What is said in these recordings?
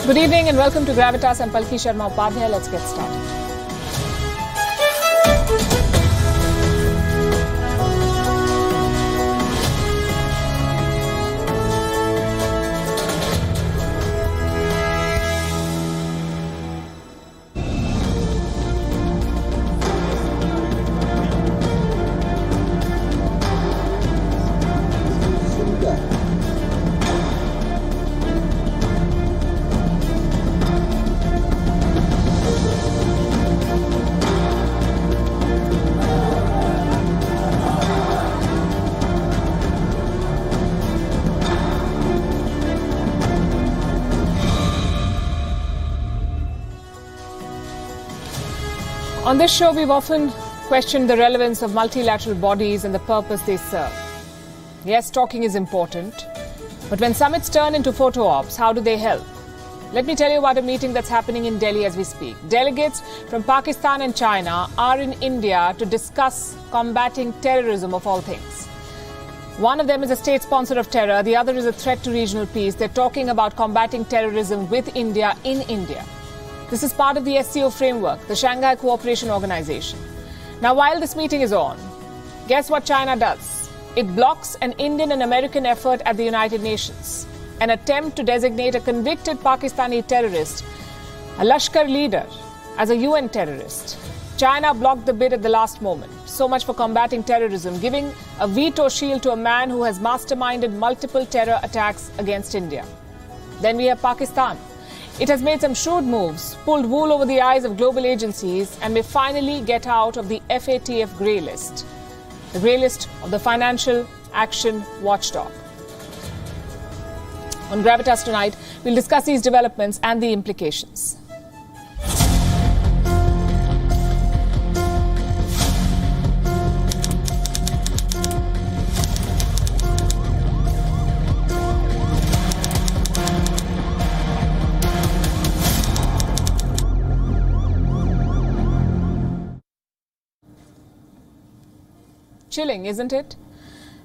Good evening and welcome to Gravitas. I'm Palki Sharma Upadhyay. Let's get started. On this show, we've often questioned the relevance of multilateral bodies and the purpose they serve. Yes, talking is important, but when summits turn into photo ops, how do they help? Let me tell you about a meeting that's happening in Delhi as we speak. Delegates from Pakistan and China are in India to discuss combating terrorism of all things. One of them is a state sponsor of terror, the other is a threat to regional peace. They're talking about combating terrorism with India in India. This is part of the SCO framework, the Shanghai Cooperation Organization. Now, while this meeting is on, guess what China does? It blocks an Indian and American effort at the United Nations, an attempt to designate a convicted Pakistani terrorist, a Lashkar leader, as a UN terrorist. China blocked the bid at the last moment. So much for combating terrorism, giving a veto shield to a man who has masterminded multiple terror attacks against India. Then we have Pakistan. It has made some shrewd moves, pulled wool over the eyes of global agencies, and may finally get out of the FATF grey list, the grey list of the Financial Action Watchdog. On Gravitas tonight, we'll discuss these developments and the implications. Chilling, isn't it?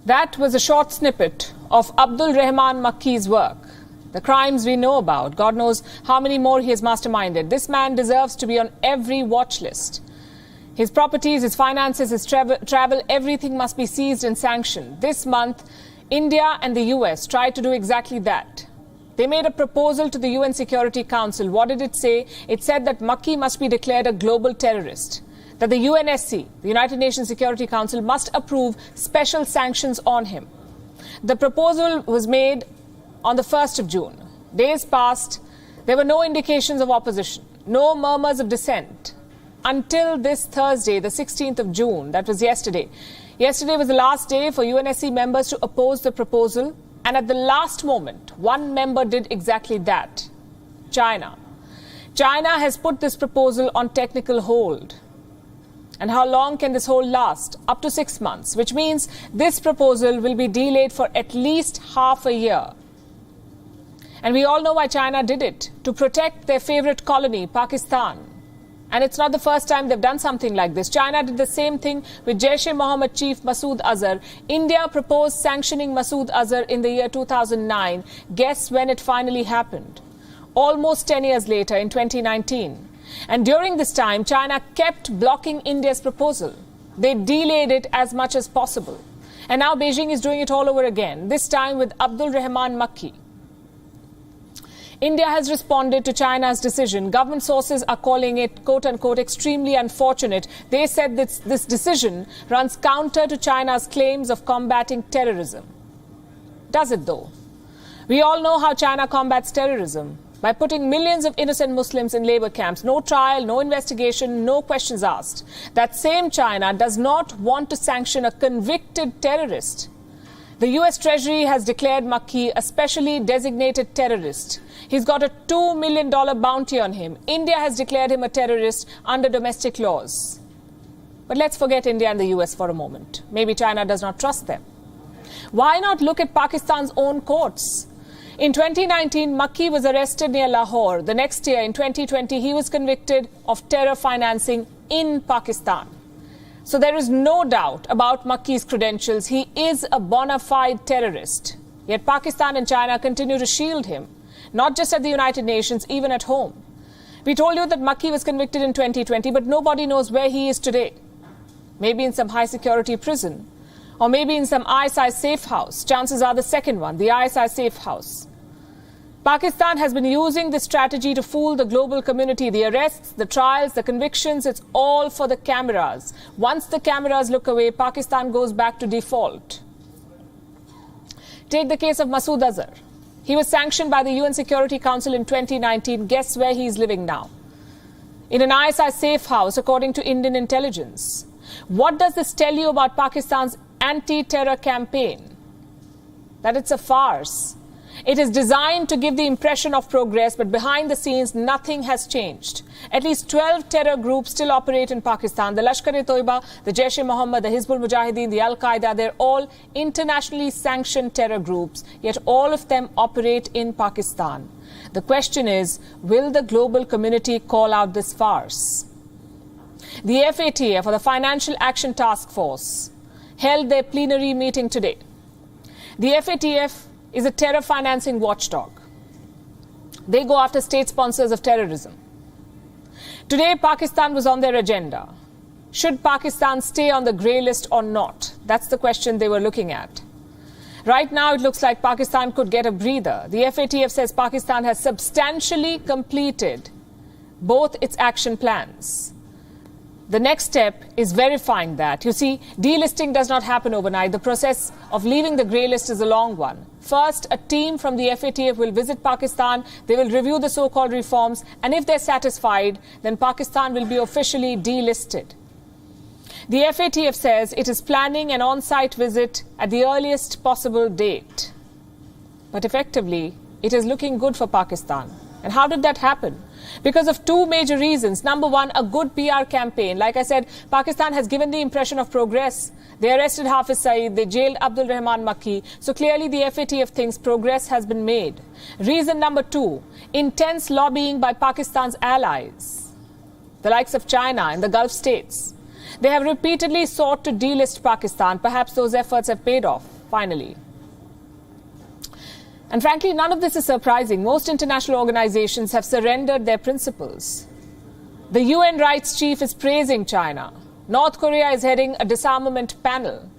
That was a short snippet of Abdul Rahman Makki's work. The crimes we know about. God knows how many more he has masterminded. This man deserves to be on every watch list. His properties, his finances, his travel, everything must be seized and sanctioned. This month, India and the US tried to do exactly that. They made a proposal to the UN Security Council. What did it say? It said that Makki must be declared a global terrorist, that the UNSC, the United Nations Security Council, must approve special sanctions on him. The proposal was made on the 1st of June. Days passed. There were no indications of opposition, no murmurs of dissent, until this Thursday, the 16th of June. That was yesterday. Yesterday was the last day for UNSC members to oppose the proposal. And at the last moment, one member did exactly that: China. China has put this proposal on technical hold. And how long can this hold last? Up to 6 months, which means this proposal will be delayed for at least half a year. And we all know why China did it: to protect their favorite colony, Pakistan. And it's not the first time they've done something like this. China did the same thing with Jaish-e-Mohammed chief Masood Azhar. India proposed sanctioning Masood Azhar in the year 2009. Guess when it finally happened? Almost 10 years later, in 2019. And during this time, China kept blocking India's proposal. They delayed it as much as possible. And now Beijing is doing it all over again, this time with Abdul Rahman Makki. India has responded to China's decision. Government sources are calling it, quote-unquote, extremely unfortunate. They said that this decision runs counter to China's claims of combating terrorism. Does it, though? We all know how China combats terrorism: by putting millions of innocent Muslims in labor camps. No trial, no investigation, no questions asked. That same China does not want to sanction a convicted terrorist. The US Treasury has declared Makki a specially designated terrorist. He's got a $2 million bounty on him. India has declared him a terrorist under domestic laws. But let's forget India and the US for a moment. Maybe China does not trust them. Why not look at Pakistan's own courts? In 2019, Makki was arrested near Lahore. The next year, in 2020, he was convicted of terror financing in Pakistan. So there is no doubt about Makki's credentials. He is a bona fide terrorist. Yet Pakistan and China continue to shield him. not just at the United Nations, even at home. We told you that Makki was convicted in 2020, but nobody knows where he is today. Maybe in some high-security prison, or maybe in some ISI safe house. Chances are the second one, the ISI safe house. Pakistan has been using this strategy to fool the global community. The arrests, the trials, the convictions, it's all for the cameras. Once the cameras look away, Pakistan goes back to default. Take the case of Masood Azhar. He was sanctioned by the UN Security Council in 2019. Guess where he's living now? In an ISI safe house, according to Indian intelligence. What does this tell you about Pakistan's anti-terror campaign? That it's a farce. It is designed to give the impression of progress, but behind the scenes, nothing has changed. At least 12 terror groups still operate in Pakistan. The Lashkar-e-Toiba, the Jaish-e-Mohammed, the Hizbul Mujahideen, the Al-Qaeda, they're all internationally sanctioned terror groups, yet all of them operate in Pakistan. The question is, will the global community call out this farce? The FATF, or the Financial Action Task Force, held their plenary meeting today. The FATF is a terror financing watchdog. They go after state sponsors of terrorism. Today, Pakistan was on their agenda. Should Pakistan stay on the grey list or not? That's the question they were looking at. Right now, it looks like Pakistan could get a breather. The FATF says Pakistan has substantially completed both its action plans. The next step is verifying that. You see, delisting does not happen overnight. The process of leaving the grey list is a long one. First, a team from the FATF will visit Pakistan. They will review the so-called reforms. And if they're satisfied, then Pakistan will be officially delisted. The FATF says it is planning an on-site visit at the earliest possible date. But effectively, it is looking good for Pakistan. And how did that happen? Because of two major reasons. Number one, a good PR campaign. Like I said, Pakistan has given the impression of progress. They arrested Hafiz Saeed. They jailed Abdul Rahman Makki. So clearly the FATF thinks progress has been made. Reason number two, intense lobbying by Pakistan's allies, the likes of China and the Gulf states. They have repeatedly sought to delist Pakistan. Perhaps those efforts have paid off, finally. And frankly, none of this is surprising. Most international organizations have surrendered their principles. The UN rights chief is praising China. North Korea is heading a disarmament panel.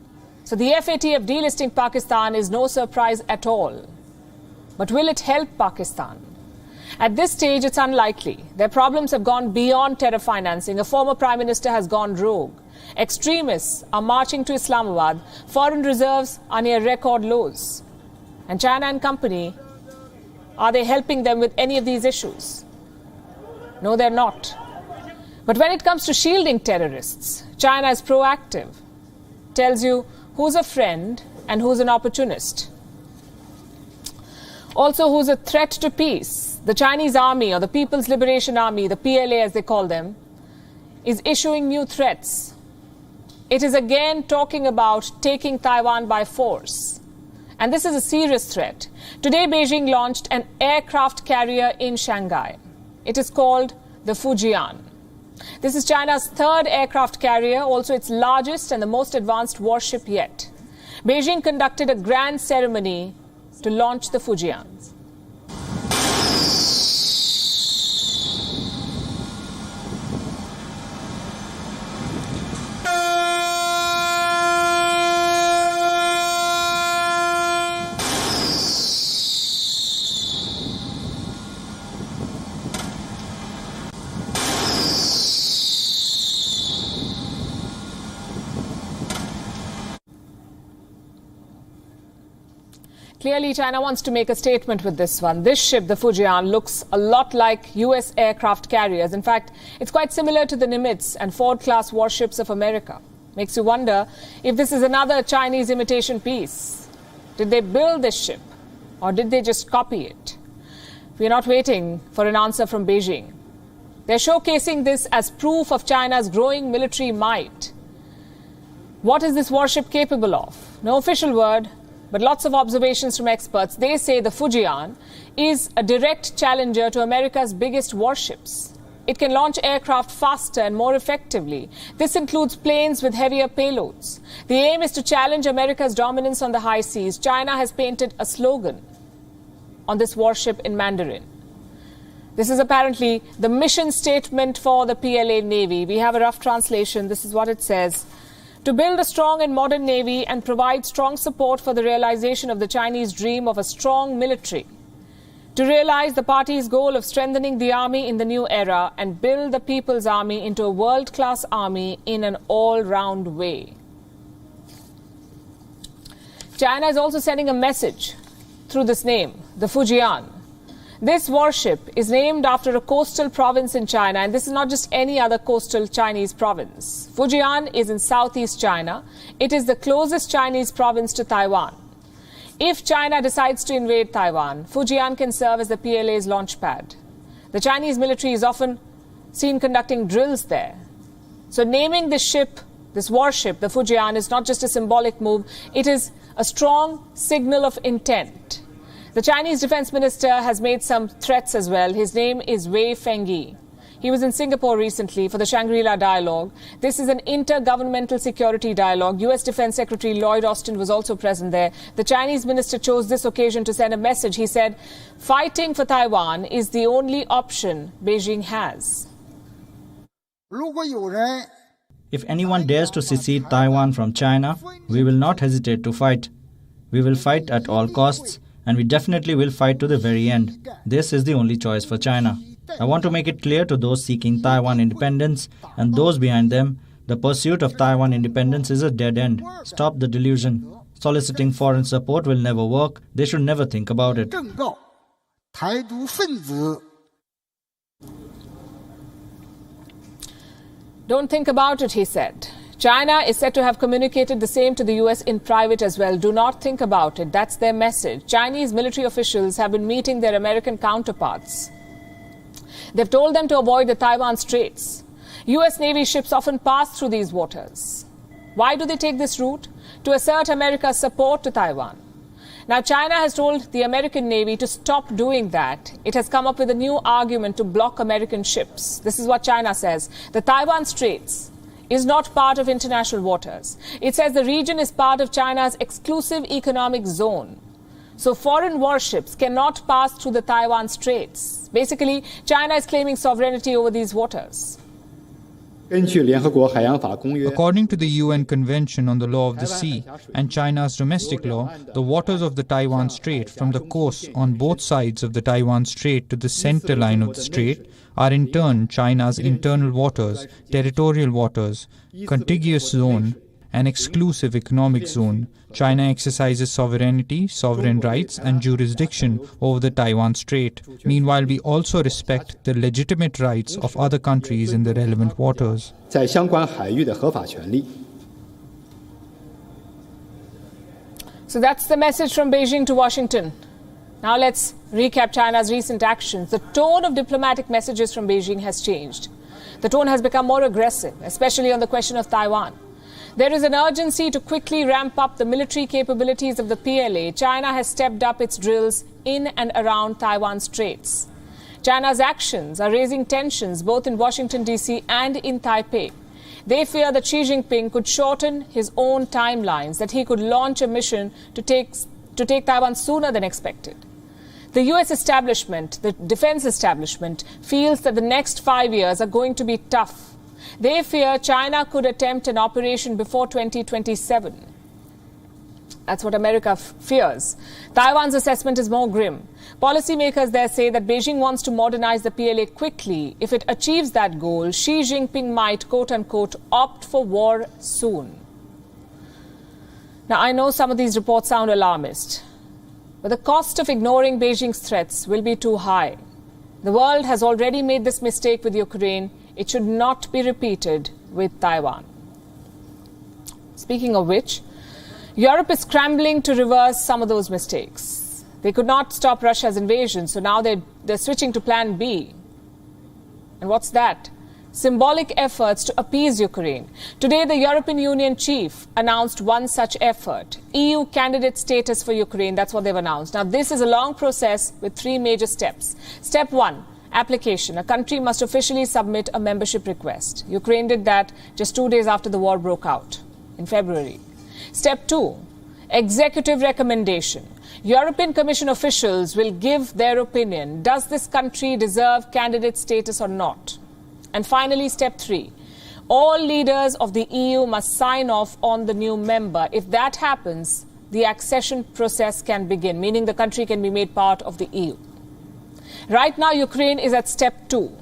So the FATF delisting Pakistan is no surprise at all. But will it help Pakistan? At this stage, it's unlikely. Their problems have gone beyond terror financing. A former prime minister has gone rogue. Extremists are marching to Islamabad. Foreign reserves are near record lows. And China and company, are they helping them with any of these issues? No, they're not. But when it comes to shielding terrorists, China is proactive. Tells you who's a friend and who's an opportunist. Also, who's a threat to peace. The Chinese army, or the People's Liberation Army, the PLA as they call them, is issuing new threats. It is again talking about taking Taiwan by force. And this is a serious threat. Today, Beijing launched an aircraft carrier in Shanghai. It is called the Fujian. This is China's third aircraft carrier, also its largest and the most advanced warship yet. Beijing conducted a grand ceremony to launch the Fujian. Clearly, China wants to make a statement with this one. This ship, the Fujian, looks a lot like US aircraft carriers. In fact, it's quite similar to the Nimitz and Ford-class warships of America. Makes you wonder if this is another Chinese imitation piece. Did they build this ship, or did they just copy it? We're not waiting for an answer from Beijing. They're showcasing this as proof of China's growing military might. What is this warship capable of? No official word, but lots of observations from experts. They say the Fujian is a direct challenger to America's biggest warships. It can launch aircraft faster and more effectively. This includes planes with heavier payloads. The aim is to challenge America's dominance on the high seas. China has painted a slogan. on this warship in Mandarin. This is apparently the mission statement for the PLA Navy. We have a rough translation. This is what it says. To build a strong and modern Navy and provide strong support for the realization of the Chinese dream of a strong military. To realize the party's goal of strengthening the army in the new era and build the People's Army into a world-class army in an all-round way. China is also sending a message through this name, the Fujian. This warship is named after a coastal province in China, and this is not just any other coastal Chinese province. Fujian is in southeast China. It is the closest Chinese province to Taiwan. If China decides to invade Taiwan, Fujian can serve as the PLA's launch pad. The Chinese military is often seen conducting drills there. So naming this ship, this warship, the Fujian, is not just a symbolic move, it is a strong signal of intent. The Chinese defense minister has made some threats as well. His name is Wei Fenghe. He was in Singapore recently for the Shangri-La Dialogue. This is an intergovernmental security dialogue. US Defense Secretary Lloyd Austin was also present there. The Chinese minister chose this occasion to send a message. He said, fighting for Taiwan is the only option Beijing has. If anyone dares to secede Taiwan from China, we will not hesitate to fight. We will fight at all costs, and we definitely will fight to the very end. This is the only choice for China. I want to make it clear to those seeking Taiwan independence and those behind them, the pursuit of Taiwan independence is a dead end. Stop the delusion. Soliciting foreign support will never work. They should never think about it. Don't think about it, he said. China is said to have communicated the same to the US in private as well. Do not think about it. That's their message. Chinese military officials have been meeting their American counterparts. They've told them to avoid the Taiwan Straits. US Navy ships often pass through these waters. Why do they take this route? To assert America's support to Taiwan. Now, China has told the American Navy to stop doing that. It has come up with a new argument to block American ships. This is what China says. The Taiwan Straits is not part of international waters. It says the region is part of China's exclusive economic zone. So foreign warships cannot pass through the Taiwan Straits. Basically, China is claiming sovereignty over these waters. According to the UN Convention on the Law of the Sea and China's domestic law, the waters of the Taiwan Strait from the coast on both sides of the Taiwan Strait to the center line of the strait are in turn China's internal waters, territorial waters, contiguous zone, and exclusive economic zone. China exercises sovereignty, sovereign rights, and jurisdiction over the Taiwan Strait. Meanwhile, we also respect the legitimate rights of other countries in the relevant waters. So that's the message from Beijing to Washington. Now let's recap China's recent actions. The tone of diplomatic messages from Beijing has changed. The tone has become more aggressive, especially on the question of Taiwan. There is an urgency to quickly ramp up the military capabilities of the PLA. China has stepped up its drills in and around Taiwan Straits. China's actions are raising tensions both in Washington, D.C. and in Taipei. They fear that Xi Jinping could shorten his own timelines, that he could launch a mission to take Taiwan sooner than expected. The US establishment, the defense establishment, feels that the next 5 years are going to be tough. They fear China could attempt an operation before 2027. That's what America fears. Taiwan's assessment is more grim. Policymakers there say that Beijing wants to modernize the PLA quickly. If it achieves that goal, Xi Jinping might, quote-unquote, opt for war soon. Now, I know some of these reports sound alarmist, but the cost of ignoring Beijing's threats will be too high. The world has already made this mistake with Ukraine. It should not be repeated with Taiwan. Speaking of which, Europe is scrambling to reverse some of those mistakes. They could not stop Russia's invasion, so now they're switching to Plan B. And what's that? Symbolic efforts to appease Ukraine. Today, the European Union chief announced one such effort. EU candidate status for Ukraine, that's what they've announced. Now, this is a long process with 3 major steps. Step 1. Application. A country must officially submit a membership request. Ukraine did that just 2 days after the war broke out in February. Step 2. Executive recommendation. European Commission officials will give their opinion. Does this country deserve candidate status or not? And finally, step 3. All leaders of the EU must sign off on the new member. If that happens, the accession process can begin, meaning the country can be made part of the EU. Right now, Ukraine is at step 2.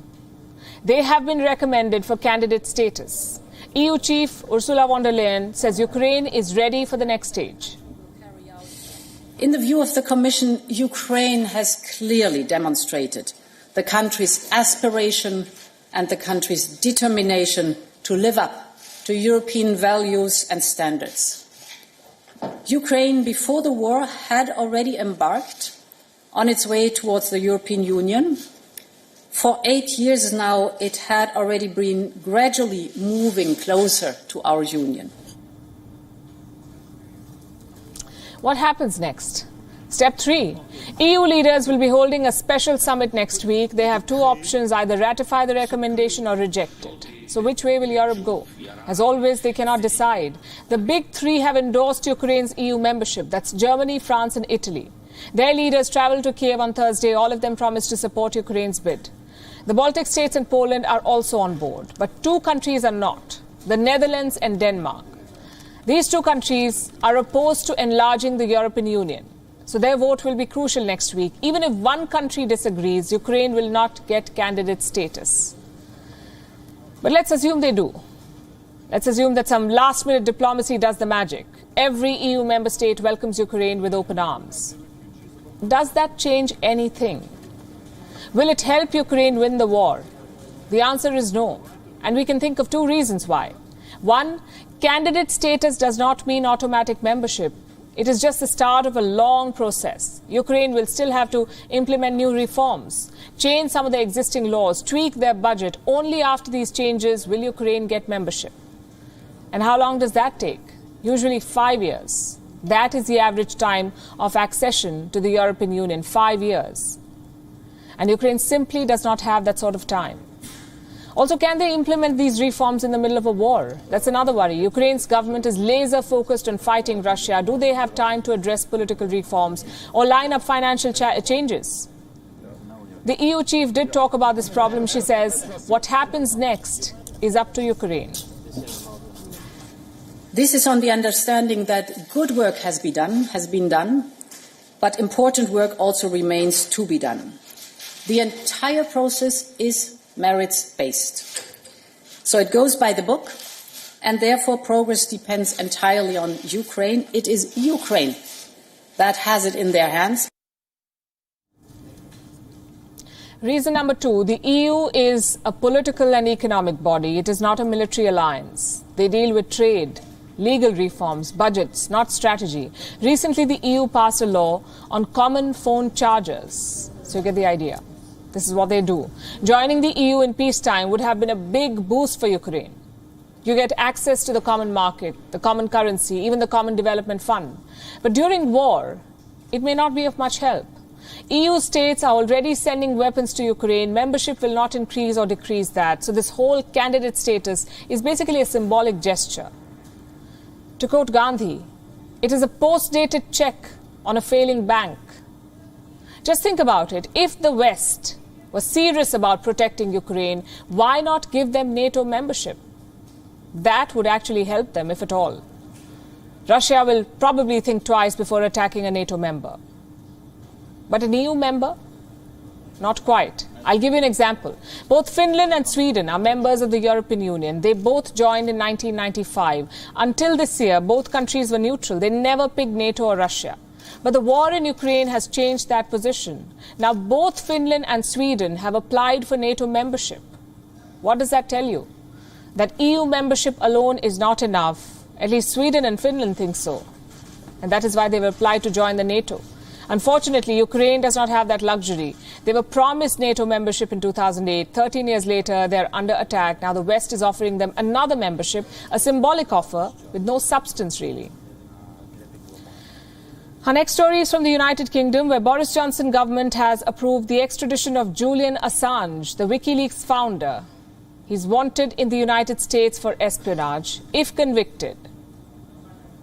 They have been recommended for candidate status. EU Chief Ursula von der Leyen says Ukraine is ready for the next stage. In the view of the Commission, Ukraine has clearly demonstrated the country's aspiration and the country's determination to live up to European values and standards. Ukraine, before the war, had already embarked on its way towards the European Union. For 8 years now, it had already been gradually moving closer to our union. What happens next? Step 3. EU leaders will be holding a special summit next week. They have two options, either ratify the recommendation or reject it. So which way will Europe go? As always, they cannot decide. The big three have endorsed Ukraine's EU membership. That's Germany, France and Italy. Their leaders travel to Kiev on Thursday. All of them promised to support Ukraine's bid. The Baltic states and Poland are also on board. But two countries are not, the Netherlands and Denmark. These two countries are opposed to enlarging the European Union. So their vote will be crucial next week. Even if one country disagrees, Ukraine will not get candidate status. But let's assume they do. Let's assume that some last-minute diplomacy does the magic. Every EU member state welcomes Ukraine with open arms. Does that change anything? Will it help Ukraine win the war? The answer is no. And we can think of two reasons why. One, candidate status does not mean automatic membership. It is just the start of a long process. Ukraine will still have to implement new reforms, change some of the existing laws, tweak their budget. Only after these changes will Ukraine get membership. And how long does that take? Usually 5 years. That is the average time of accession to the European Union, 5 years. And Ukraine simply does not have that sort of time. Also, can they implement these reforms in the middle of a war? That's another worry. Ukraine's government is laser-focused on fighting Russia. Do they have time to address political reforms or line up financial changes? The EU chief did talk about this problem. She says, what happens next is up to Ukraine. This is on the understanding that good work has been done, but important work also remains to be done. The entire process is merits-based. So it goes by the book, and therefore progress depends entirely on Ukraine. It is Ukraine that has it in their hands. Reason number 2, the EU is a political and economic body. It is not a military alliance. They deal with trade, legal reforms, budgets, not strategy. Recently, the EU passed a law on common phone chargers. So you get the idea. This is what they do. Joining the EU in peacetime would have been a big boost for Ukraine. You get access to the common market, the common currency, even the common development fund. But during war, it may not be of much help. EU states are already sending weapons to Ukraine. Membership will not increase or decrease that. So this whole candidate status is basically a symbolic gesture. To quote Gandhi, it is a post-dated check on a failing bank. Just think about it. If the West was serious about protecting Ukraine, why not give them NATO membership? That would actually help them, if at all. Russia will probably think twice before attacking a NATO member. But an EU member? Not quite. I'll give you an example. Both Finland and Sweden are members of the European Union. They both joined in 1995. Until this year, both countries were neutral. They never picked NATO or Russia. But the war in Ukraine has changed that position. Now both Finland and Sweden have applied for NATO membership. What does that tell you? That EU membership alone is not enough. At least Sweden and Finland think so. And that is why they've applied to join the NATO. Unfortunately, Ukraine does not have that luxury. They were promised NATO membership in 2008. 13 years later, they're under attack. Now the West is offering them another membership, a symbolic offer with no substance really. Our next story is from the United Kingdom, where Boris Johnson government has approved the extradition of Julian Assange, the WikiLeaks founder. He's wanted in the United States for espionage. If convicted,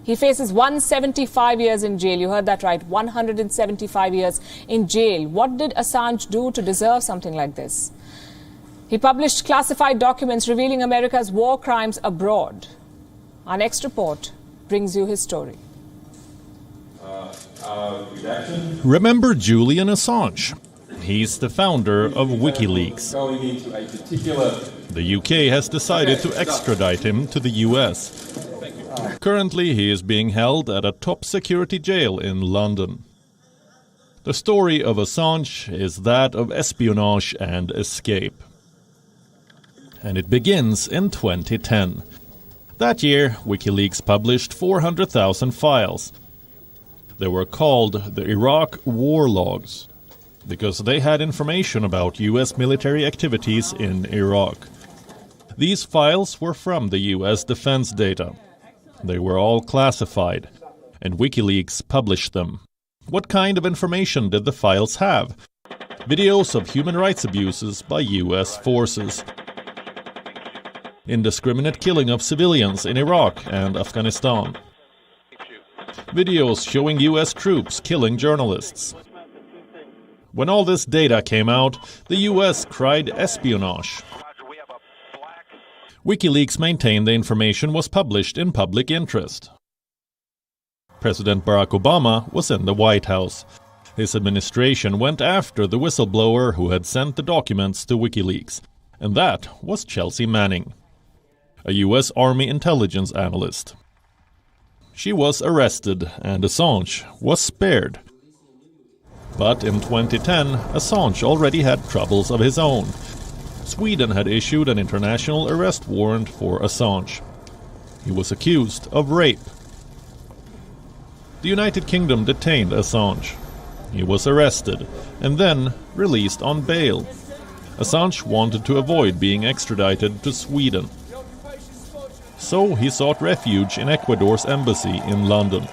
He faces 175 years in jail. You heard that right, 175 years in jail. What did Assange do to deserve something like this? He published classified documents revealing America's war crimes abroad. Our next report brings you his story. Remember Julian Assange? He's the founder of WikiLeaks. The UK has decided to extradite him to the US. Currently, he is being held at a top security jail in London. The story of Assange is that of espionage and escape. And it begins in 2010. That year, WikiLeaks published 400,000 files. They were called the Iraq War Logs because they had information about US military activities in Iraq. These files were from the US defense data. They were all classified, and WikiLeaks published them. What kind of information did the files have? Videos of human rights abuses by US forces, indiscriminate killing of civilians in Iraq and Afghanistan, videos showing US troops killing journalists. When all this data came out, the US cried espionage. WikiLeaks maintained the information was published in public interest. President Barack Obama was in the White House. His administration went after the whistleblower who had sent the documents to WikiLeaks, and that was Chelsea Manning, a US Army intelligence analyst. She was arrested and Assange was spared. But in 2010, Assange already had troubles of his own. Sweden had issued an international arrest warrant for Assange. He was accused of rape. The United Kingdom detained Assange. He was arrested and then released on bail. Assange wanted to avoid being extradited to Sweden. So he sought refuge in Ecuador's embassy in London.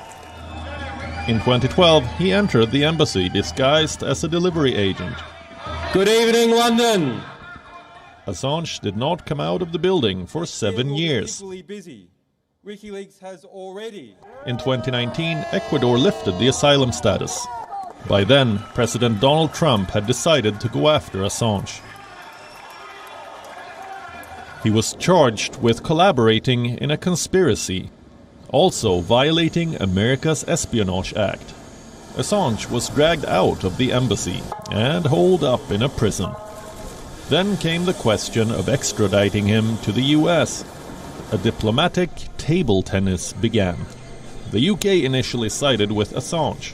In 2012, he entered the embassy disguised as a delivery agent. Good evening, London! Assange did not come out of the building for 7 years. WikiLeaks has already. In 2019, Ecuador lifted the asylum status. By then, President Donald Trump had decided to go after Assange. He was charged with collaborating in a conspiracy, also violating America's Espionage Act. Assange was dragged out of the embassy and holed up in a prison. Then came the question of extraditing him to the US. A diplomatic table tennis began. The UK initially sided with Assange.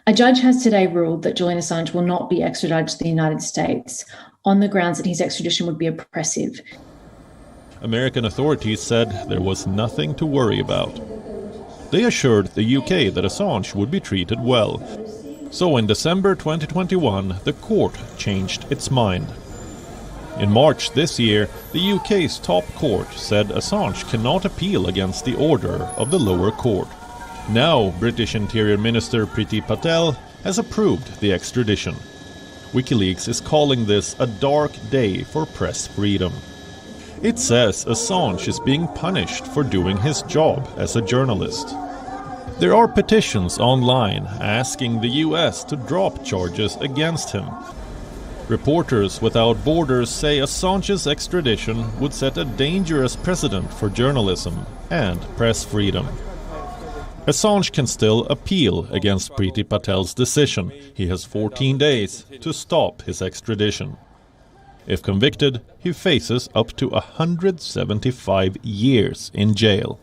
A judge has today ruled that Julian Assange will not be extradited to the United States on the grounds that his extradition would be oppressive. American authorities said there was nothing to worry about. They assured the UK that Assange would be treated well. So in December 2021, the court changed its mind. In March this year, the UK's top court said Assange cannot appeal against the order of the lower court. Now, British Interior Minister Priti Patel has approved the extradition. WikiLeaks is calling this a dark day for press freedom. It says Assange is being punished for doing his job as a journalist. There are petitions online asking the US to drop charges against him. Reporters Without Borders say Assange's extradition would set a dangerous precedent for journalism and press freedom. Assange can still appeal against Priti Patel's decision. He has 14 days to stop his extradition. If convicted, he faces up to 175 years in jail.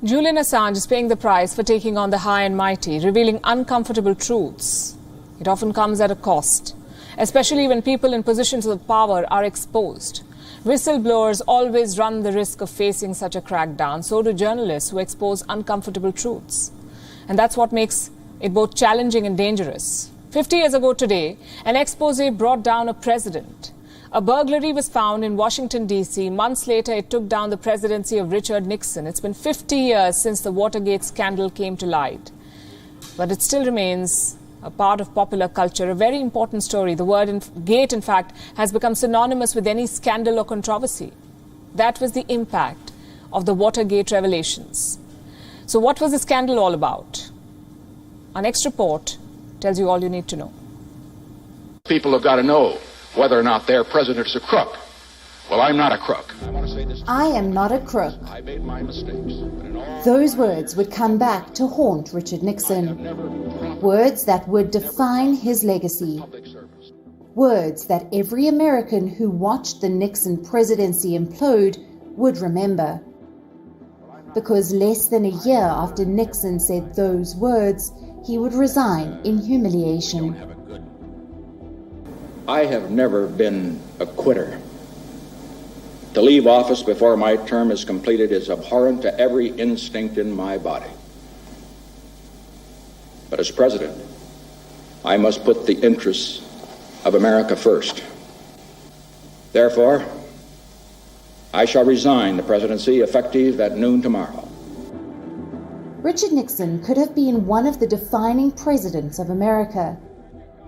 Julian Assange is paying the price for taking on the high and mighty, revealing uncomfortable truths. It often comes at a cost, especially when people in positions of power are exposed. Whistleblowers always run the risk of facing such a crackdown. So do journalists who expose uncomfortable truths. And that's what makes it both challenging and dangerous. 50 years ago today, an expose brought down a president. A burglary was found in Washington, D.C. Months later, it took down the presidency of Richard Nixon. It's been 50 years since the Watergate scandal came to light. But it still remains a part of popular culture, a very important story. The word gate, in fact, has become synonymous with any scandal or controversy. That was the impact of the Watergate revelations. So what was the scandal all about? Our next report tells you all you need to know. People have got to know whether or not their president is a crook. Well, I'm not a crook. I am not a crook. I made my mistakes. Those words would come back to haunt Richard Nixon. Words that would define his legacy. Words that every American who watched the Nixon presidency implode would remember. Because less than a year after Nixon said those words, he would resign in humiliation. I have never been a quitter. To leave office before my term is completed is abhorrent to every instinct in my body. But as president, I must put the interests of America first. Therefore, I shall resign the presidency effective at noon tomorrow. Richard Nixon could have been one of the defining presidents of America,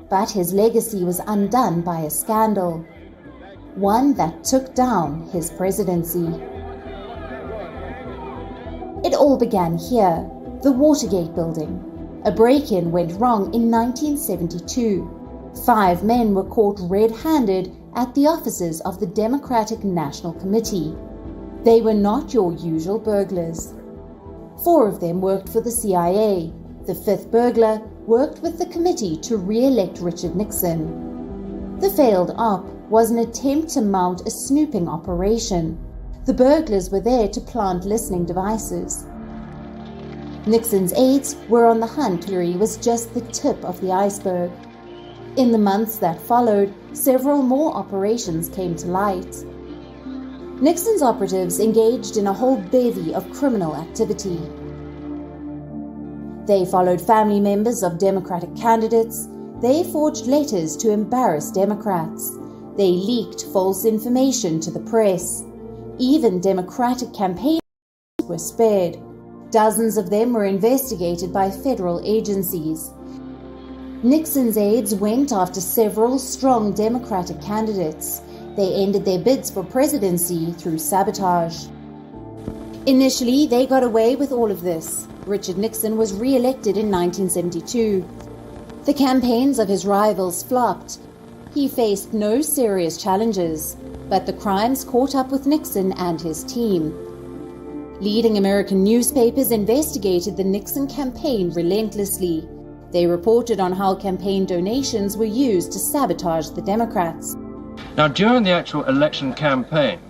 but his legacy was undone by a scandal. One that took down his presidency. It all began here, the Watergate building. A break-in went wrong in 1972. 5 men were caught red-handed at the offices of the Democratic National Committee. They were not your usual burglars. 4 of them worked for the CIA. The 5th burglar worked with the committee to re-elect Richard Nixon. The failed op was an attempt to mount a snooping operation. The burglars were there to plant listening devices. Nixon's aides were on the hunt. He was just the tip of the iceberg. In the months that followed, several more operations came to light. Nixon's operatives engaged in a whole bevy of criminal activity. They followed family members of Democratic candidates. They forged letters to embarrass Democrats. They leaked false information to the press. Even Democratic campaigns were spared. Dozens of them were investigated by federal agencies. Nixon's aides went after several strong Democratic candidates. They ended their bids for presidency through sabotage. Initially, they got away with all of this. Richard Nixon was re-elected in 1972. The campaigns of his rivals flopped. He faced no serious challenges, but the crimes caught up with Nixon and his team. Leading American newspapers investigated the Nixon campaign relentlessly. They reported on how campaign donations were used to sabotage the Democrats. Now, during the actual election campaign,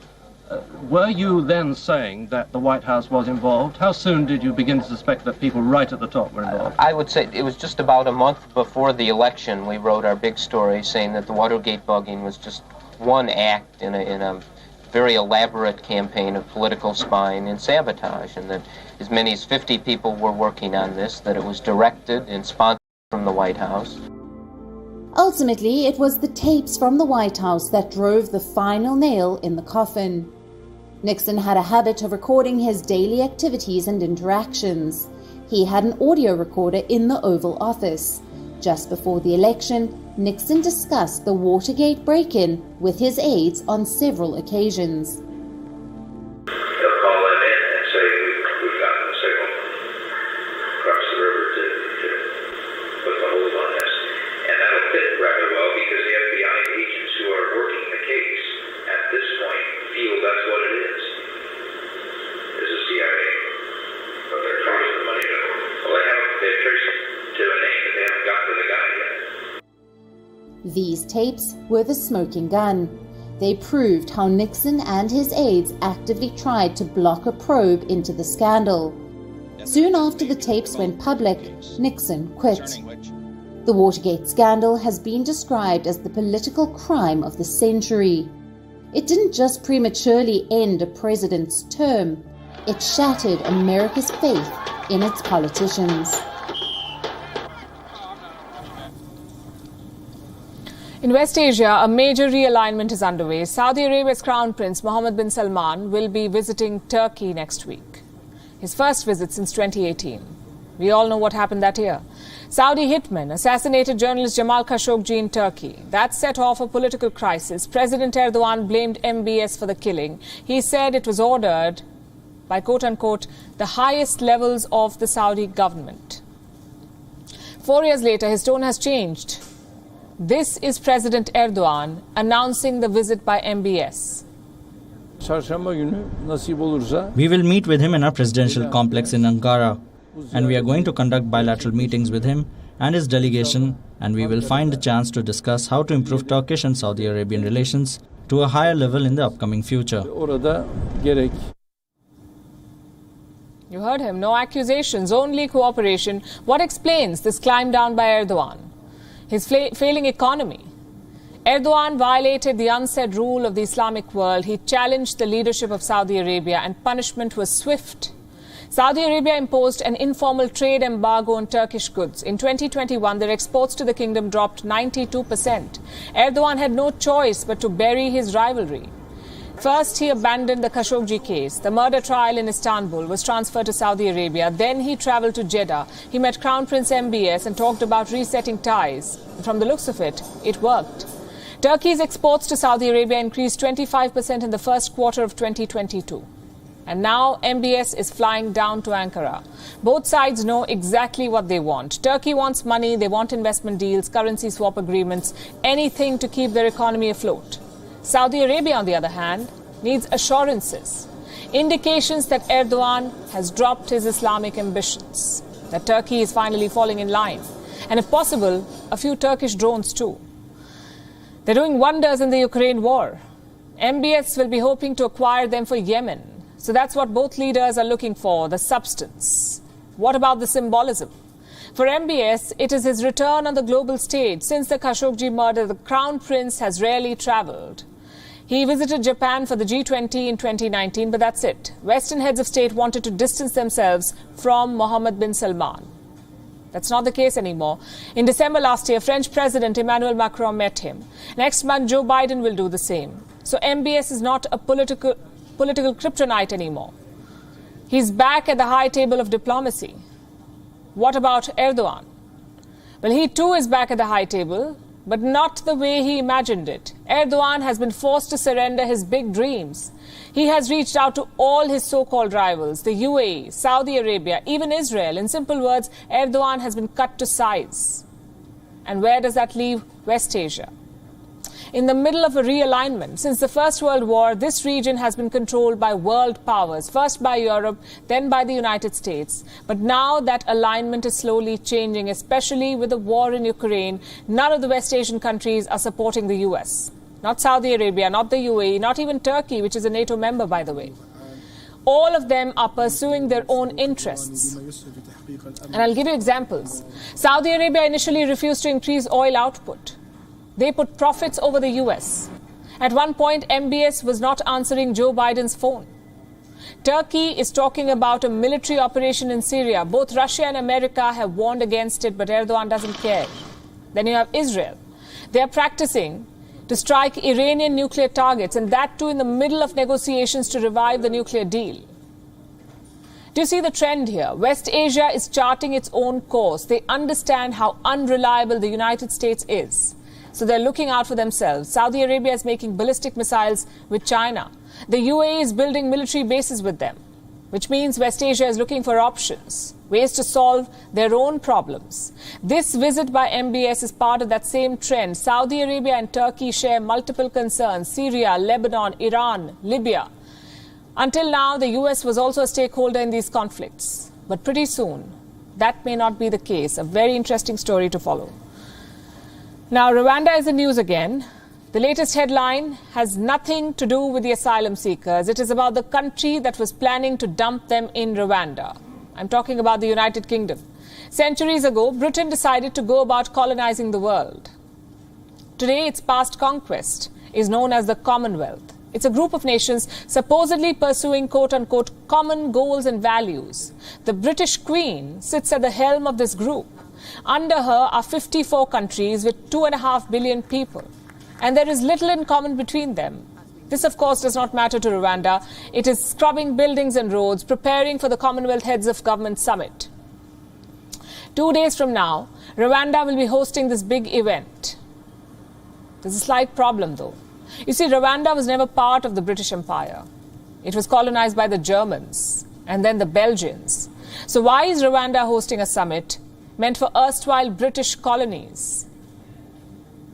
were you then saying that the White House was involved? How soon did you begin to suspect that people right at the top were involved? I would say it was just about a month before the election. We wrote our big story saying that the Watergate bugging was just one act in a very elaborate campaign of political spying and sabotage, and that as many as 50 people were working on this, that it was directed and sponsored from the White House. Ultimately, it was the tapes from the White House that drove the final nail in the coffin. Nixon had a habit of recording his daily activities and interactions. He had an audio recorder in the Oval Office. Just before the election, Nixon discussed the Watergate break-in with his aides on several occasions. They'll call him in and say, we've gotten the signal across the river to put the hold on this. And that'll fit rather well because the FBI agents who are working the case at this point feel that's what it is a CIA. But they're tracing the money to, well, they've traced to a name that they haven't got to the guy yet. These tapes were the smoking gun. They proved how Nixon and his aides actively tried to block a probe into the scandal. Soon after the tapes went public, Nixon quit. The Watergate scandal has been described as the political crime of the century. It didn't just prematurely end a president's term, it shattered America's faith in its politicians. In West Asia, a major realignment is underway. Saudi Arabia's Crown Prince Mohammed bin Salman will be visiting Turkey next week, his first visit since 2018. We all know what happened that year. Saudi hitmen assassinated journalist Jamal Khashoggi in Turkey. That set off a political crisis. President Erdogan blamed MBS for the killing. He said it was ordered by, quote-unquote, the highest levels of the Saudi government. 4 years later, his tone has changed. This is President Erdogan announcing the visit by MBS. We will meet with him in our presidential complex in Ankara, and we are going to conduct bilateral meetings with him and his delegation, and we will find a chance to discuss how to improve Turkish and Saudi Arabian relations to a higher level in the upcoming future. You heard him. No accusations, only cooperation. What explains this climb down by Erdogan? His failing economy. Erdogan violated the unsaid rule of the Islamic world. He challenged the leadership of Saudi Arabia, and punishment was swift. Saudi Arabia imposed an informal trade embargo on Turkish goods. In 2021, their exports to the kingdom dropped 92%. Erdogan had no choice but to bury his rivalry. First, he abandoned the Khashoggi case. The murder trial in Istanbul was transferred to Saudi Arabia. Then he travelled to Jeddah. He met Crown Prince MBS and talked about resetting ties. From the looks of it, it worked. Turkey's exports to Saudi Arabia increased 25% in the first quarter of 2022. And now MBS is flying down to Ankara. Both sides know exactly what they want. Turkey wants money, they want investment deals, currency swap agreements, anything to keep their economy afloat. Saudi Arabia, on the other hand, needs assurances, indications that Erdogan has dropped his Islamic ambitions, that Turkey is finally falling in line, and if possible, a few Turkish drones too. They're doing wonders in the Ukraine war. MBS will be hoping to acquire them for Yemen. So that's what both leaders are looking for, the substance. What about the symbolism? For MBS, it is his return on the global stage. Since the Khashoggi murder, the Crown Prince has rarely travelled. He visited Japan for the G20 in 2019, but that's it. Western heads of state wanted to distance themselves from Mohammed bin Salman. That's not the case anymore. In December last year, French President Emmanuel Macron met him. Next month, Joe Biden will do the same. So MBS is not a political kryptonite anymore. He's back at the high table of diplomacy. What about Erdogan? Well, he too is back at the high table, but not the way he imagined it. Erdogan has been forced to surrender his big dreams. He has reached out to all his so-called rivals, the UAE, Saudi Arabia, even Israel. In simple words, Erdogan has been cut to size. And where does that leave West Asia? In the middle of a realignment. Since the First World War, this region has been controlled by world powers, first by Europe, then by the United States. But now that alignment is slowly changing, especially with the war in Ukraine. None of the West Asian countries are supporting the US. Not Saudi Arabia, not the UAE, not even Turkey, which is a NATO member, by the way. All of them are pursuing their own interests. And I'll give you examples. Saudi Arabia initially refused to increase oil output. They put profits over the US. At one point, MBS was not answering Joe Biden's phone. Turkey is talking about a military operation in Syria. Both Russia and America have warned against it, but Erdogan doesn't care. Then you have Israel. They are practicing to strike Iranian nuclear targets, and that too in the middle of negotiations to revive the nuclear deal. Do you see the trend here? West Asia is charting its own course. They understand how unreliable the United States is. So they're looking out for themselves. Saudi Arabia is making ballistic missiles with China. The UAE is building military bases with them, which means West Asia is looking for options, ways to solve their own problems. This visit by MBS is part of that same trend. Saudi Arabia and Turkey share multiple concerns: Syria, Lebanon, Iran, Libya. Until now, the US was also a stakeholder in these conflicts. But pretty soon, that may not be the case. A very interesting story to follow. Now, Rwanda is in news again. The latest headline has nothing to do with the asylum seekers. It is about the country that was planning to dump them in Rwanda. I'm talking about the United Kingdom. Centuries ago, Britain decided to go about colonizing the world. Today, its past conquest is known as the Commonwealth. It's a group of nations supposedly pursuing quote-unquote common goals and values. The British Queen sits at the helm of this group. Under her are 54 countries with 2.5 billion people. And there is little in common between them. This, of course, does not matter to Rwanda. It is scrubbing buildings and roads, preparing for the Commonwealth Heads of Government Summit. 2 days from now, Rwanda will be hosting this big event. There's a slight problem, though. You see, Rwanda was never part of the British Empire. It was colonized by the Germans and then the Belgians. So why is Rwanda hosting a summit meant for erstwhile British colonies?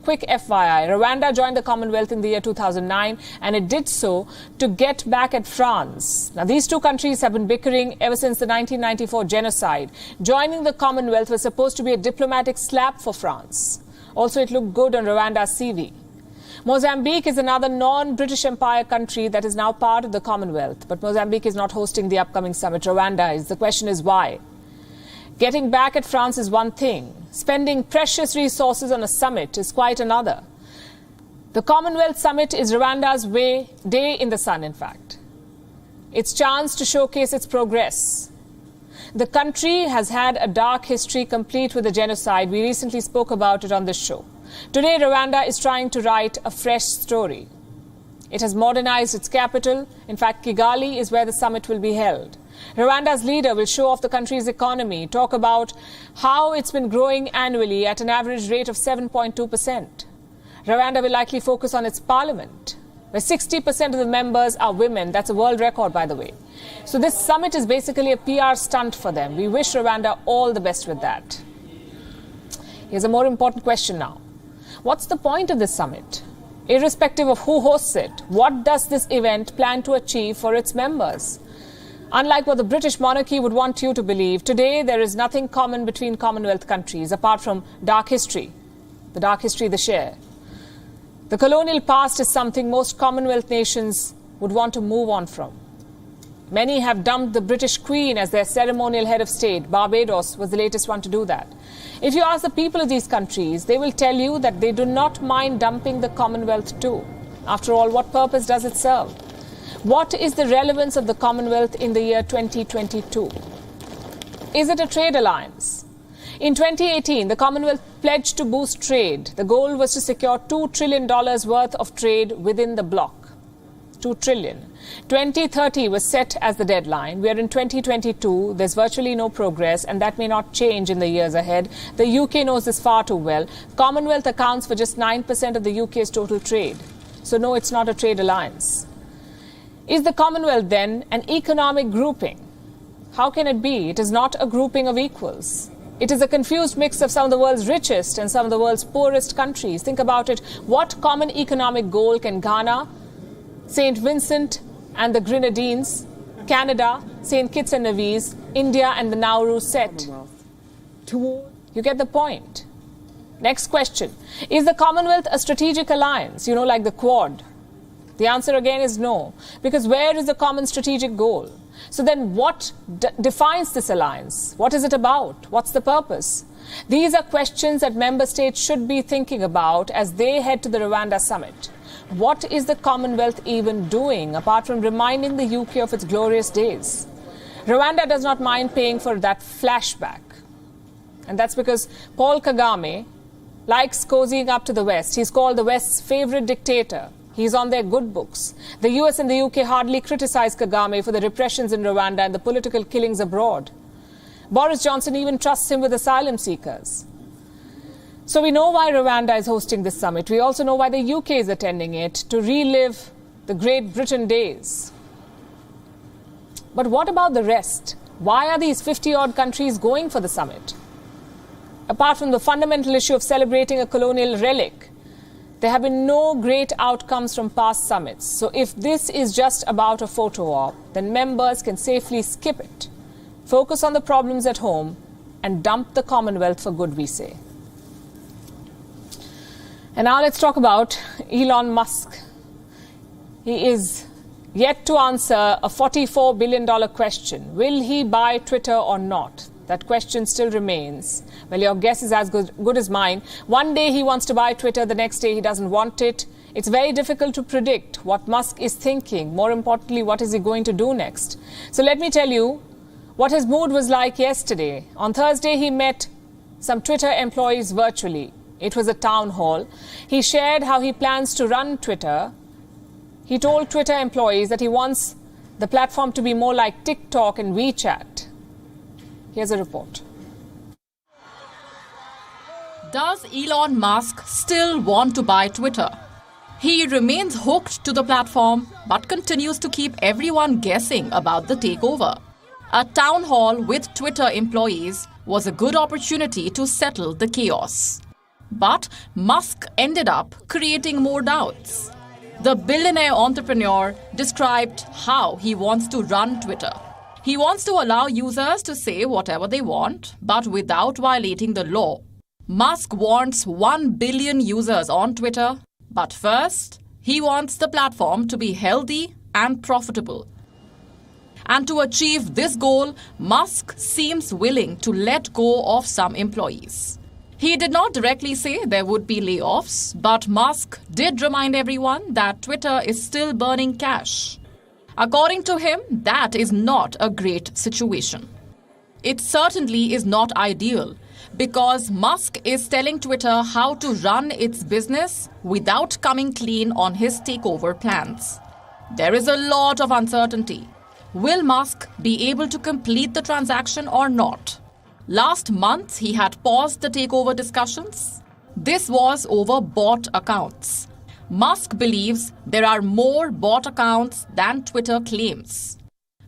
Quick FYI, Rwanda joined the Commonwealth in the year 2009, and it did so to get back at France. Now, these two countries have been bickering ever since the 1994 genocide. Joining the Commonwealth was supposed to be a diplomatic slap for France. Also, it looked good on Rwanda's CV. Mozambique is another non-British Empire country that is now part of the Commonwealth, but Mozambique is not hosting the upcoming summit. Rwanda is. The question is why? Getting back at France is one thing. Spending precious resources on a summit is quite another. The Commonwealth Summit is Rwanda's day in the sun, in fact. Its chance to showcase its progress. The country has had a dark history complete with the genocide. We recently spoke about it on this show. Today, Rwanda is trying to write a fresh story. It has modernized its capital. In fact, Kigali is where the summit will be held. Rwanda's leader will show off the country's economy, talk about how it's been growing annually at an average rate of 7.2%. Rwanda will likely focus on its parliament, where 60% of the members are women. That's a world record, by the way. So this summit is basically a PR stunt for them. We wish Rwanda all the best with that. Here's a more important question now. What's the point of this summit? Irrespective of who hosts it, what does this event plan to achieve for its members? Unlike what the British monarchy would want you to believe, today there is nothing common between Commonwealth countries apart from dark history, the dark history they share. The colonial past is something most Commonwealth nations would want to move on from. Many have dumped the British Queen as their ceremonial head of state. Barbados was the latest one to do that. If you ask the people of these countries, they will tell you that they do not mind dumping the Commonwealth too. After all, what purpose does it serve? What is the relevance of the Commonwealth in the year 2022? Is it a trade alliance? In 2018, the Commonwealth pledged to boost trade. The goal was to secure $2 trillion worth of trade within the bloc. $2 trillion. 2030 was set as the deadline. We are in 2022. There's virtually no progress, and that may not change in the years ahead. The UK knows this far too well. Commonwealth accounts for just 9% of the UK's total trade. So no, it's not a trade alliance. Is the Commonwealth then an economic grouping? How can it be? It is not a grouping of equals. It is a confused mix of some of the world's richest and some of the world's poorest countries. Think about it. What common economic goal can Ghana, St. Vincent and the Grenadines, Canada, St. Kitts and Nevis, India and the Nauru set? You get the point. Next question. Is the Commonwealth a strategic alliance, like the Quad? The answer again is no, because where is the common strategic goal? So then what defines this alliance? What is it about? What's the purpose? These are questions that member states should be thinking about as they head to the Rwanda summit. What is the Commonwealth even doing apart from reminding the UK of its glorious days? Rwanda does not mind paying for that flashback. And that's because Paul Kagame likes cozying up to the West. He's called the West's favorite dictator. He's on their good books. The US and the UK hardly criticize Kagame for the repressions in Rwanda and the political killings abroad. Boris Johnson even trusts him with asylum seekers. So we know why Rwanda is hosting this summit. We also know why the UK is attending it, to relive the Great Britain days. But what about the rest? Why are these 50-odd countries going for the summit? Apart from the fundamental issue of celebrating a colonial relic, there have been no great outcomes from past summits. So if this is just about a photo op, then members can safely skip it, focus on the problems at home, and dump the Commonwealth for good, we say. And now let's talk about Elon Musk. He is yet to answer a $44 billion question. Will he buy Twitter or not? That question still remains. Well, your guess is as good as mine. One day he wants to buy Twitter, the next day he doesn't want it. It's very difficult to predict what Musk is thinking. More importantly, what is he going to do next? So let me tell you what his mood was like yesterday. On Thursday, he met some Twitter employees virtually. It was a town hall. He shared how he plans to run Twitter. He told Twitter employees that he wants the platform to be more like TikTok and WeChat. Here's a report. Does Elon Musk still want to buy Twitter? He remains hooked to the platform but continues to keep everyone guessing about the takeover. A town hall with Twitter employees was a good opportunity to settle the chaos. But Musk ended up creating more doubts. The billionaire entrepreneur described how he wants to run Twitter. He wants to allow users to say whatever they want, but without violating the law. Musk wants 1 billion users on Twitter, but first, he wants the platform to be healthy and profitable. And to achieve this goal, Musk seems willing to let go of some employees. He did not directly say there would be layoffs, but Musk did remind everyone that Twitter is still burning cash. According to him, that is not a great situation. It certainly is not ideal, because Musk is telling Twitter how to run its business without coming clean on his takeover plans. There is a lot of uncertainty. Will Musk be able to complete the transaction or not? Last month, he had paused the takeover discussions. This was over bot accounts. Musk believes there are more bot accounts than Twitter claims.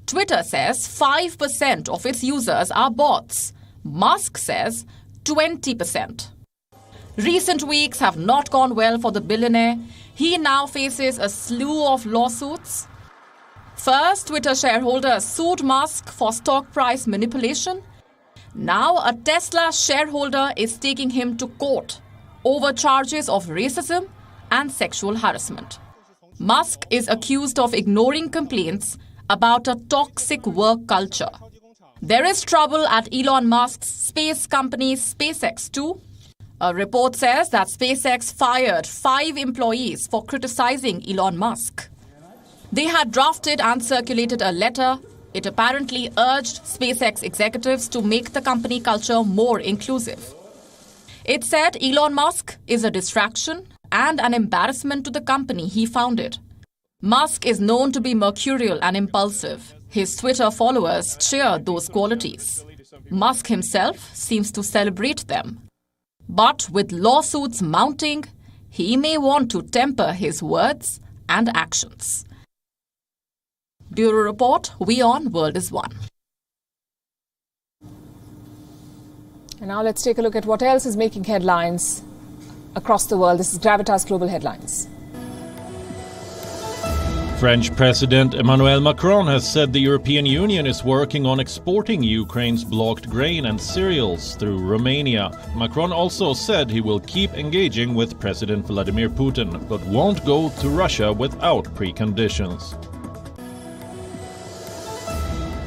Twitter says 5% of its users are bots. Musk says 20%. Recent weeks have not gone well for the billionaire. He now faces a slew of lawsuits. First, Twitter shareholders sued Musk for stock price manipulation. Now, a Tesla shareholder is taking him to court over charges of racism and sexual harassment. Musk is accused of ignoring complaints about a toxic work culture. There is trouble at Elon Musk's space company SpaceX too. A report says that SpaceX fired 5 employees for criticizing Elon Musk. They had drafted and circulated a letter. It apparently urged SpaceX executives to make the company culture more inclusive. It said Elon Musk is a distraction and an embarrassment to the company he founded. Musk is known to be mercurial and impulsive. His Twitter followers cheer those qualities. Musk himself seems to celebrate them. But with lawsuits mounting, he may want to temper his words and actions. Bureau Report, WION World is One. And now let's take a look at what else is making headlines across the world. This is Gravitas Global Headlines. French President Emmanuel Macron has said the European Union is working on exporting Ukraine's blocked grain and cereals through Romania. Macron also said he will keep engaging with President Vladimir Putin, but won't go to Russia without preconditions.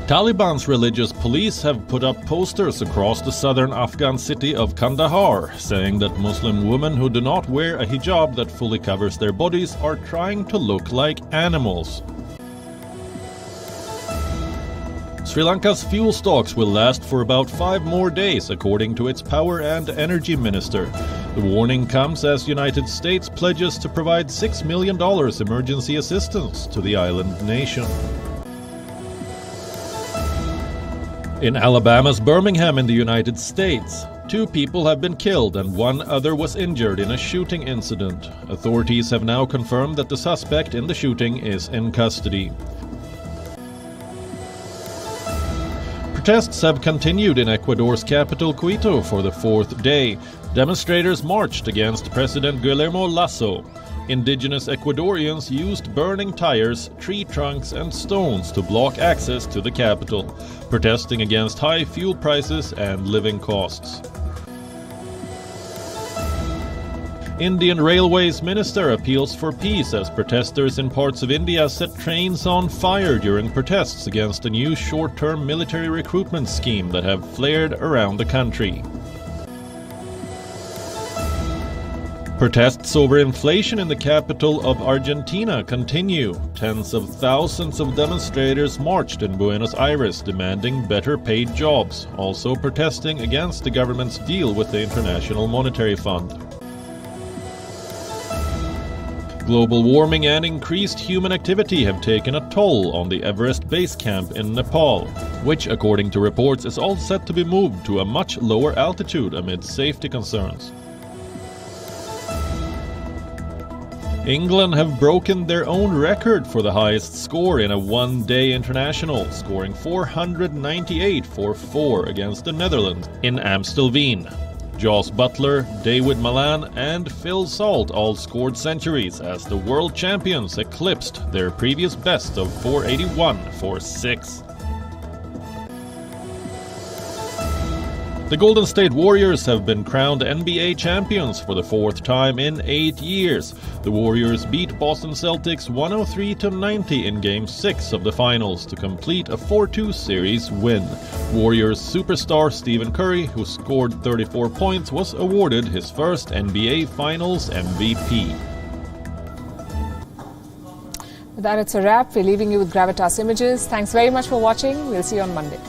Taliban's religious police have put up posters across the southern Afghan city of Kandahar, saying that Muslim women who do not wear a hijab that fully covers their bodies are trying to look like animals. Sri Lanka's fuel stocks will last for about 5 more days, according to its power and energy minister. The warning comes as United States pledges to provide $6 million emergency assistance to the island nation. In Alabama's Birmingham in the United States, 2 people have been killed and 1 other was injured in a shooting incident. Authorities have now confirmed that the suspect in the shooting is in custody. Protests have continued in Ecuador's capital Quito for the 4th day. Demonstrators marched against President Guillermo Lasso. Indigenous Ecuadorians used burning tires, tree trunks and stones to block access to the capital, protesting against high fuel prices and living costs. Indian Railways Minister appeals for peace as protesters in parts of India set trains on fire during protests against a new short-term military recruitment scheme that have flared around the country. Protests over inflation in the capital of Argentina continue. Tens of thousands of demonstrators marched in Buenos Aires demanding better paid jobs, also protesting against the government's deal with the International Monetary Fund. Global warming and increased human activity have taken a toll on the Everest base camp in Nepal, which, according to reports, is all set to be moved to a much lower altitude amid safety concerns. England have broken their own record for the highest score in a one-day international, scoring 498 for 4 against the Netherlands in Amstelveen. Jos Buttler, David Malan and Phil Salt all scored centuries as the world champions eclipsed their previous best of 481 for 6. The Golden State Warriors have been crowned NBA champions for the 4th time in 8 years. The Warriors beat Boston Celtics 103-90 in Game 6 of the finals to complete a 4-2 series win. Warriors superstar Stephen Curry, who scored 34 points, was awarded his first NBA Finals MVP. With that, it's a wrap. We're leaving you with Gravitas Images. Thanks very much for watching. We'll see you on Monday.